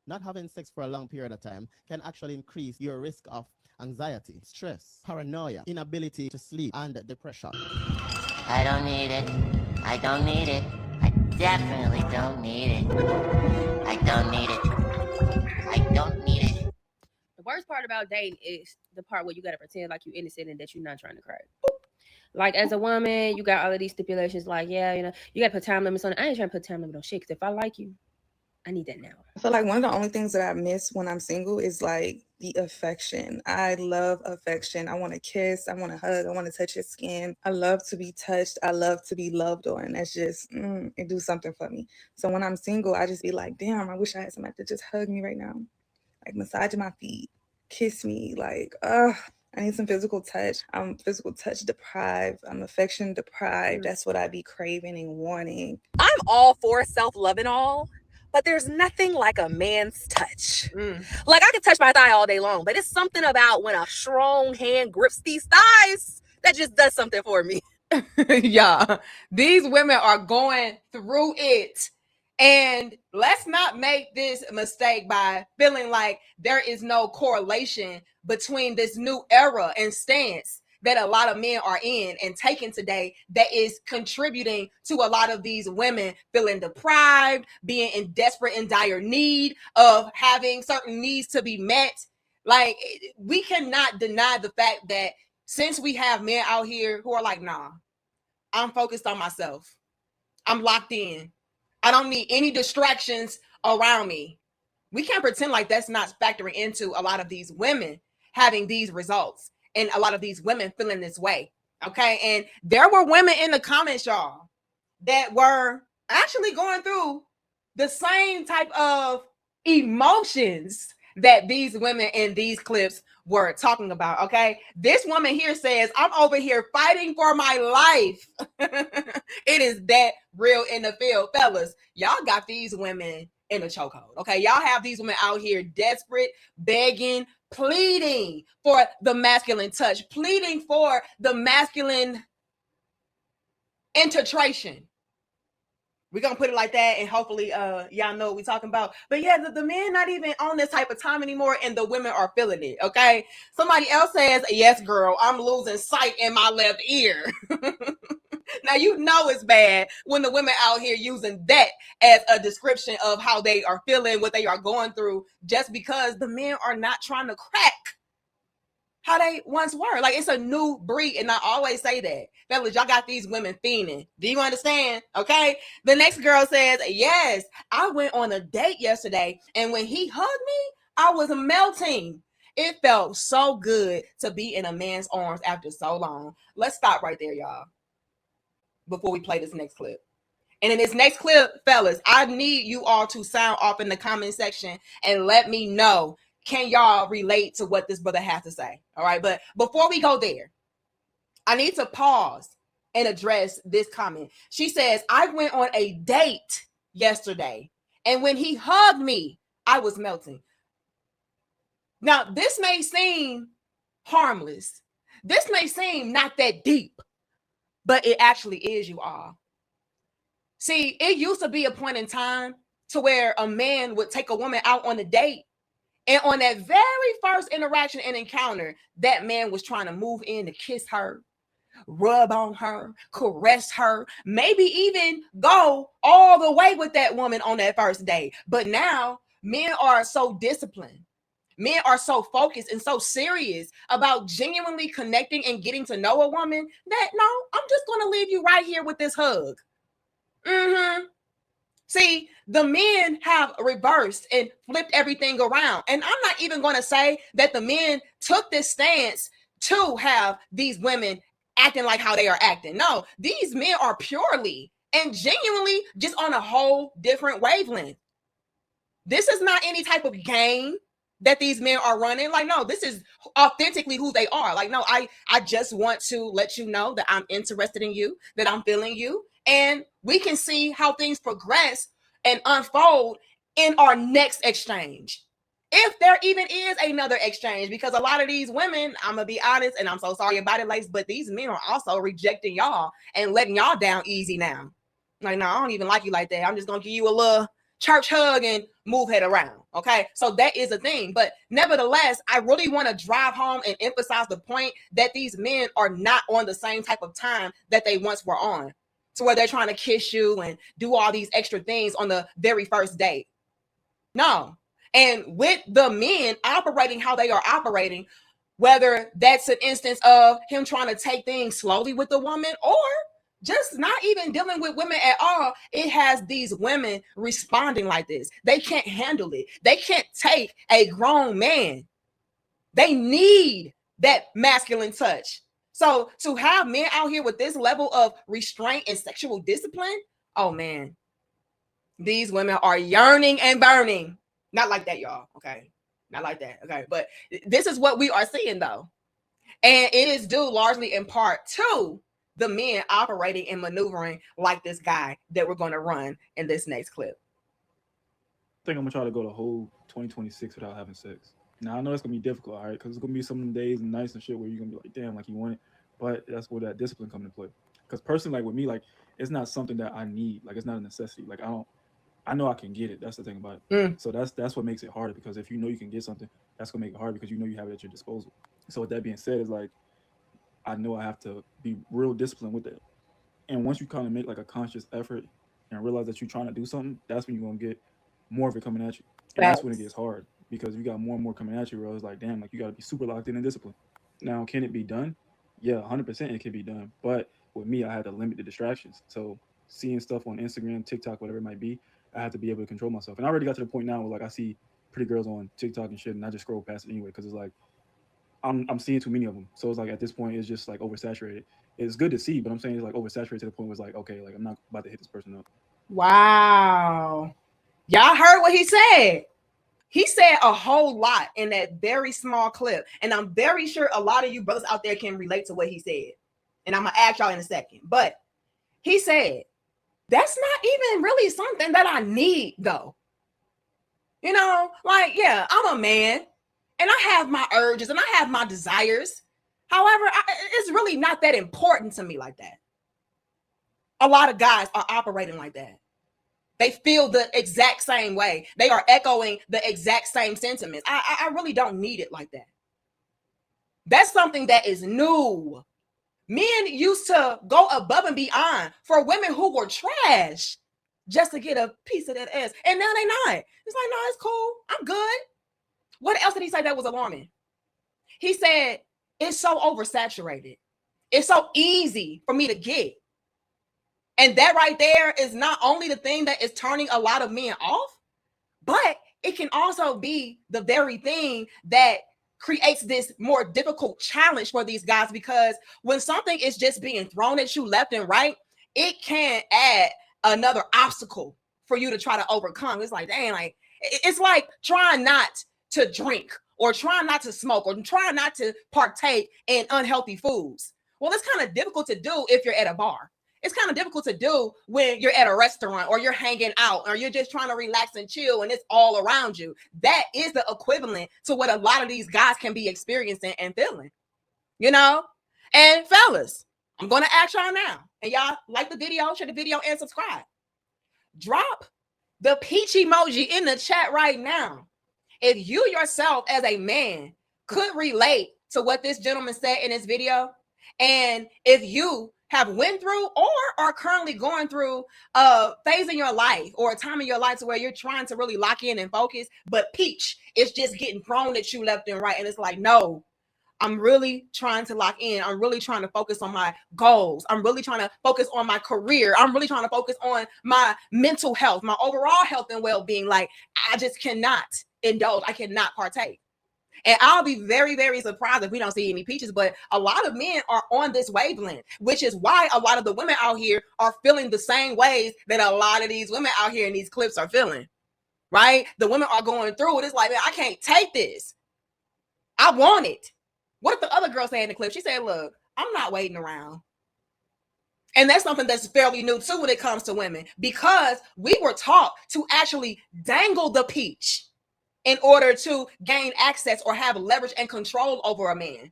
Not having sex for a long period of time can actually increase your risk of anxiety, stress, paranoia, inability to sleep, and depression. I don't need it. I don't need it. I definitely don't need it. I don't need it. I don't need it. The worst part about dating is the part where you gotta pretend like you're innocent and that you're not trying to crack. Like as a woman, you got all of these stipulations. Like, yeah, you gotta put time limits on it. I ain't trying to put time limit on shit. Cause if I like you, I need that now. I feel like one of the only things that I miss when I'm single is like the affection. I love affection. I want to kiss. I want to hug. I want to touch your skin. I love to be touched. I love to be loved on. That's just, it do something for me. So when I'm single, I just be like, damn, I wish I had somebody to just hug me right now. Like massage my feet, kiss me. Like, I need some physical touch. I'm physical touch deprived. I'm affection deprived. That's what I be craving and wanting. I'm all for self-love and all, but there's nothing like a man's touch. Like I can touch my thigh all day long, but it's something about when a strong hand grips these thighs that just does something for me. Yeah, these women are going through it. And let's not make this mistake by feeling like there is no correlation between this new era and stance that a lot of men are in and taking today that is contributing to a lot of these women feeling deprived, being in desperate and dire need of having certain needs to be met. Like, we cannot deny the fact that since we have men out here who are like, nah, I'm focused on myself. I'm locked in. I don't need any distractions around me. We can't pretend like that's not factoring into a lot of these women having these results and a lot of these women feeling this way. Okay. And there were women in the comments, y'all, that were actually going through the same type of emotions that these women in these clips were talking about. Okay. This woman here says, I'm over here fighting for my life. It is that real in the field. Fellas, y'all got these women in a chokehold. Okay. Y'all have these women out here desperate, begging, pleading for the masculine touch, pleading for the masculine intertration. We're going to put it like that, and hopefully y'all know what we're talking about. But yeah, the men not even on this type of time anymore, and the women are feeling it, okay? Somebody else says, yes, girl, I'm losing sight in my left ear. Now, you know it's bad when the women out here using that as a description of how they are feeling, what they are going through, just because the men are not trying to crack how they once were. Like, it's a new breed, and I always say that. Fellas, y'all got these women fiending. Do you understand? Okay? The next girl says, yes, I went on a date yesterday, and when he hugged me, I was melting. It felt so good to be in a man's arms after so long. Let's stop right there, y'all, before we play this next clip. And in this next clip, fellas, I need you all to sound off in the comment section and let me know, can y'all relate to what this brother has to say? All right. But before we go there, I need to pause and address this comment. She says, I went on a date yesterday, and when he hugged me, I was melting. Now, this may seem harmless. This may seem not that deep, but it actually is, you all. See, it used to be a point in time to where a man would take a woman out on a date, and on that very first interaction and encounter, that man was trying to move in to kiss her, rub on her, caress her, maybe even go all the way with that woman on that first date. But now men are so disciplined. Men are so focused and so serious about genuinely connecting and getting to know a woman that, no, I'm just going to leave you right here with this hug. See, the men have reversed and flipped everything around. And I'm not even going to say that the men took this stance to have these women acting like how they are acting. No, these men are purely and genuinely just on a whole different wavelength. This is not any type of game that these men are running. Like, no, this is authentically who they are. Like, no, I just want to let you know that I'm interested in you, that I'm feeling you. And we can see how things progress and unfold in our next exchange. If there even is another exchange, because a lot of these women, I'm going to be honest, and I'm so sorry about it, ladies, but these men are also rejecting y'all and letting y'all down easy now. Like, no, I don't even like you like that. I'm just going to give you a little church hug and move head around. Okay, so that is a thing. But nevertheless, I really want to drive home and emphasize the point that these men are not on the same type of time that they once were on, to where they're trying to kiss you and do all these extra things on the very first date. No. And with the men operating how they are operating, whether that's an instance of him trying to take things slowly with the woman or just not even dealing with women at all, it has these women responding like this. They can't handle it. They can't take a grown man. They need that masculine touch. So to have men out here with this level of restraint and sexual discipline, oh man, these women are yearning and burning. Not like that, y'all. Okay. Not like that. Okay. But this is what we are seeing, though. And it is due largely in part to the men operating and maneuvering like this guy that we're going to run in this next clip. I think I'm going to try to go the whole 2026 without having sex. Now, I know it's going to be difficult, all right? Because it's going to be some of them days and nights and shit where you're going to be like, damn, like you want it. But that's where that discipline comes into play. Because personally, like with me, like it's not something that I need. Like it's not a necessity. Like I know I can get it. That's the thing about it. So that's what makes it harder, because if you know you can get something, that's gonna make it hard because you know you have it at your disposal. So with that being said, is like I know I have to be real disciplined with that. And once you kind of make like a conscious effort and realize that you're trying to do something, that's when you're gonna get more of it coming at you. And that's when it gets hard, because you got more and more coming at you, where it's like, damn, like you gotta be super locked in and disciplined. Now, can it be done? Yeah, 100% it can be done. But with me, I had to limit the distractions. So seeing stuff on Instagram, TikTok, whatever it might be, I have to be able to control myself. And I already got to the point now where like I see pretty girls on TikTok and shit, and I just scroll past it anyway, because it's like I'm seeing too many of them. So it's like at this point it's just like oversaturated. It's good to see, but I'm saying it's like oversaturated to the point where it's like, okay, like I'm not about to hit this person up. Wow. Y'all heard what he said. He said a whole lot in that very small clip. And I'm very sure a lot of you brothers out there can relate to what he said. And I'm going to ask y'all in a second. But he said, that's not even really something that I need, though. You know, like, yeah, I'm a man and I have my urges and I have my desires. However, it's really not that important to me like that. A lot of guys are operating like that. They feel the exact same way. They are echoing the exact same sentiments. I really don't need it like that. That's something that is new. Men used to go above and beyond for women who were trash just to get a piece of that ass. And now they not. It's like, no, it's cool. I'm good. What else did he say that was alarming? He said, it's so oversaturated. It's so easy for me to get. And that right there is not only the thing that is turning a lot of men off, but it can also be the very thing that creates this more difficult challenge for these guys, because when something is just being thrown at you left and right, it can add another obstacle for you to try to overcome. It's like, dang, like it's like trying not to drink or trying not to smoke or trying not to partake in unhealthy foods. Well, it's kind of difficult to do if you're at a bar. It's kind of difficult to do when you're at a restaurant or you're hanging out or you're just trying to relax and chill and it's all around you. That is the equivalent to what a lot of these guys can be experiencing and feeling, you know? And fellas, I'm going to ask y'all now, and y'all like the video, share the video and subscribe. Drop the peach emoji in the chat right now if you yourself as a man could relate to what this gentleman said in this video, and if you have went through or are currently going through a phase in your life or a time in your life to where you're trying to really lock in and focus, but peach is just getting thrown at you left and right. And it's like, no, I'm really trying to lock in. I'm really trying to focus on my goals. I'm really trying to focus on my career. I'm really trying to focus on my mental health, my overall health and well-being. Like, I just cannot indulge. I cannot partake. And I'll be very, very surprised if we don't see any peaches, but a lot of men are on this wavelength, which is why a lot of the women out here are feeling the same ways that a lot of these women out here in these clips are feeling, right? The women are going through it. It's like, man, I can't take this. I want it. What did the other girl say in the clip? She said, look, I'm not waiting around. And that's something that's fairly new too when it comes to women, because we were taught to actually dangle the peach in order to gain access or have leverage and control over a man.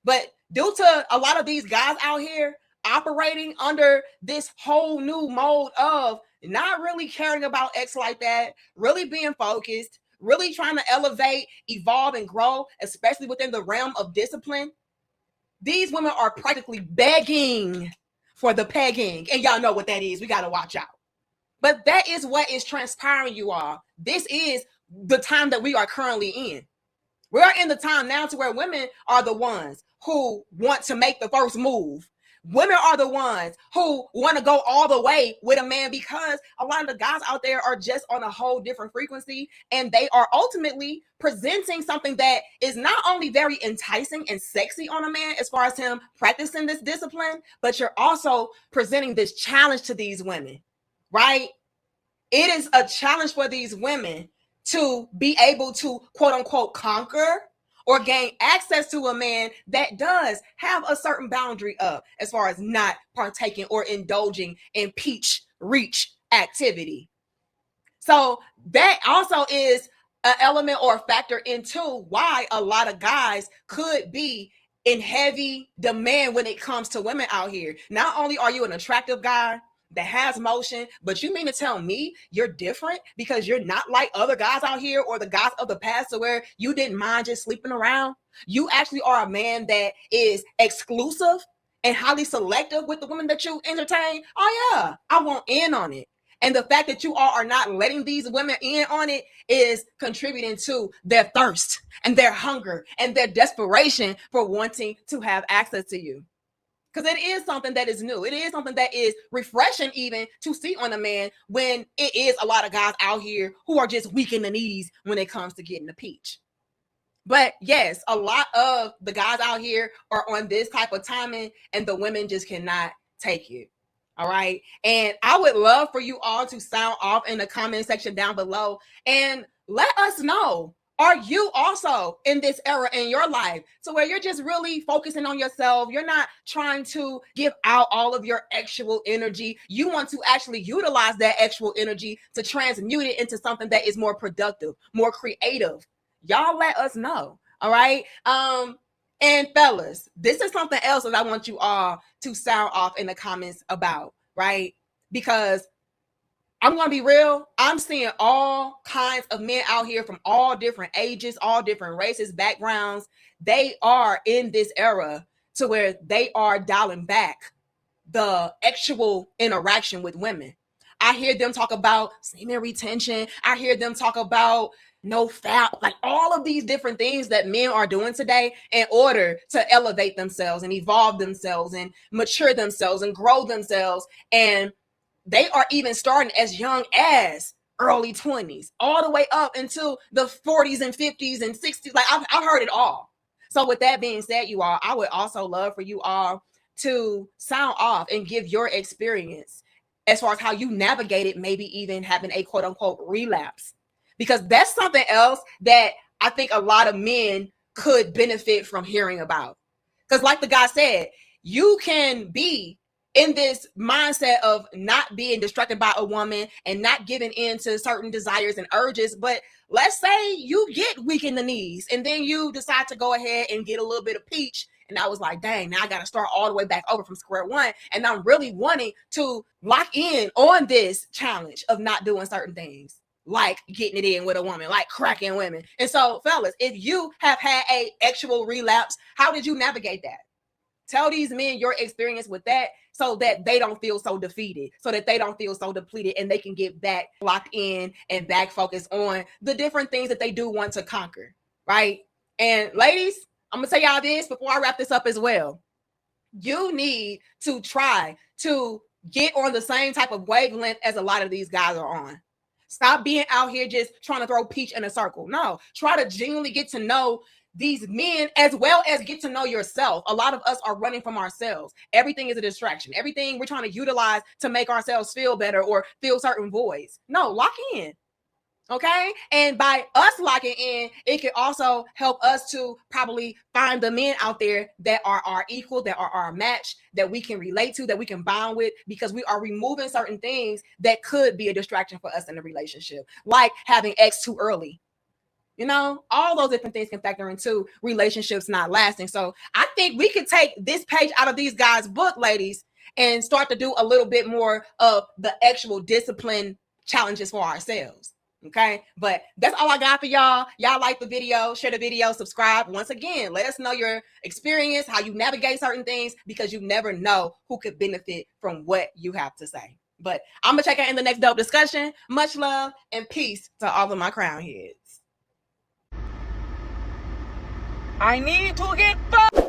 But due to a lot of these guys out here operating under this whole new mode of not really caring about X like that, really being focused, really trying to elevate, evolve, and grow, especially within the realm of discipline, these women are practically begging for the pegging. And y'all know what that is. We got to watch out. But that is what is transpiring, you all. This is the time that we are currently in. We are in the time now to where women are the ones who want to make the first move. Women are the ones who want to go all the way with a man, because a lot of the guys out there are just on a whole different frequency, and they are ultimately presenting something that is not only very enticing and sexy on a man as far as him practicing this discipline, but you're also presenting this challenge to these women, right? It is a challenge for these women to be able to, quote unquote, conquer or gain access to a man that does have a certain boundary up as far as not partaking or indulging in peach reach activity. So that also is an element or a factor into why a lot of guys could be in heavy demand when it comes to women out here. Not only are you an attractive guy that has motion, but you mean to tell me you're different because you're not like other guys out here or the guys of the past, to where you didn't mind just sleeping around? You actually are a man that is exclusive and highly selective with the women that you entertain? Oh yeah, I want in on it. And the fact that you all are not letting these women in on it is contributing to their thirst and their hunger and their desperation for wanting to have access to you. Because it is something that is new. It is something that is refreshing even to see on a man, when it is a lot of guys out here who are just weak in the knees when it comes to getting the peach. But yes, a lot of the guys out here are on this type of timing, and the women just cannot take it. All right. And I would love for you all to sound off in the comment section down below and let us know. Are you also in this era in your life to where you're just really focusing on yourself? You're not trying to give out all of your actual energy. You want to actually utilize that actual energy to transmute it into something that is more productive, more creative. Y'all let us know. All right. And fellas, this is something else that I want you all to sound off in the comments about, right? Because I'm going to be real. I'm seeing all kinds of men out here from all different ages, all different races, backgrounds. They are in this era to where they are dialing back the actual interaction with women. I hear them talk about semen retention. I hear them talk about no fat, like all of these different things that men are doing today in order to elevate themselves and evolve themselves and mature themselves and grow themselves. And they are even starting as young as early 20s, all the way up into the 40s and 50s and 60s. Like I've heard it all. So with that being said, you all, I would also love for you all to sound off and give your experience as far as how you navigated maybe even having a quote unquote relapse, because that's something else that I think a lot of men could benefit from hearing about. Because like the guy said, you can be in this mindset of not being distracted by a woman and not giving in to certain desires and urges. But let's say you get weak in the knees and then you decide to go ahead and get a little bit of peach. And I was like, dang, now I got to start all the way back over from square one. And I'm really wanting to lock in on this challenge of not doing certain things, like getting it in with a woman, like cracking women. And so, fellas, if you have had a actual relapse, how did you navigate that? Tell these men your experience with that so that they don't feel so defeated, so that they don't feel so depleted, and they can get back locked in and back focused on the different things that they do want to conquer, right? And ladies, I'm going to tell y'all this before I wrap this up as well. You need to try to get on the same type of wavelength as a lot of these guys are on. Stop being out here just trying to throw peach in a circle. No, try to genuinely get to know these men as well as get to know yourself. A lot of us are running from ourselves. Everything is a distraction. Everything we're trying to utilize to make ourselves feel better or fill certain voids. No, lock in. Okay. And by us locking in, it can also help us to probably find the men out there that are our equal, that are our match, that we can relate to, that we can bond with, because we are removing certain things that could be a distraction for us in a relationship, like having X too early. You know, all those different things can factor into relationships not lasting. So I think we could take this page out of these guys' book, ladies, and start to do a little bit more of the actual discipline challenges for ourselves. Okay, but that's all I got for y'all. Y'all like the video, share the video, subscribe. Once again, let us know your experience, how you navigate certain things, because you never know who could benefit from what you have to say. But I'm gonna check out in the next dope discussion. Much love and peace to all of my crown heads. I need to get fucked.